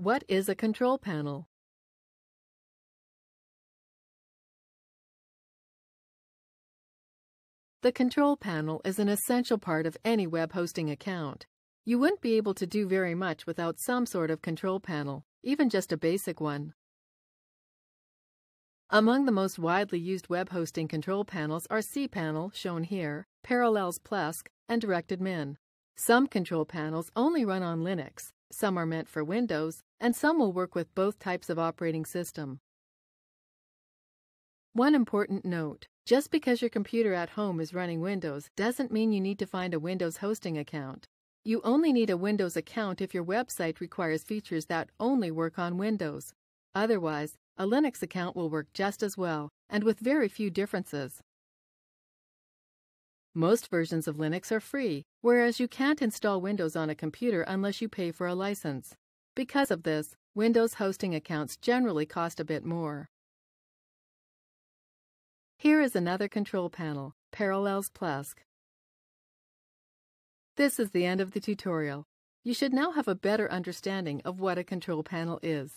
What is a control panel? The control panel is an essential part of any web hosting account. You wouldn't be able to do very much without some sort of control panel, even just a basic one. Among the most widely used web hosting control panels are cPanel, shown here, Parallels Plesk, and DirectAdmin. Some control panels only run on Linux, some are meant for Windows, and some will work with both types of operating system. One important note: just because your computer at home is running Windows doesn't mean you need to find a Windows hosting account. You only need a Windows account if your website requires features that only work on Windows. Otherwise, a Linux account will work just as well, and with very few differences. Most versions of Linux are free, whereas you can't install Windows on a computer unless you pay for a license. Because of this, Windows hosting accounts generally cost a bit more. Here is another control panel, Parallels Plesk. This is the end of the tutorial. You should now have a better understanding of what a control panel is.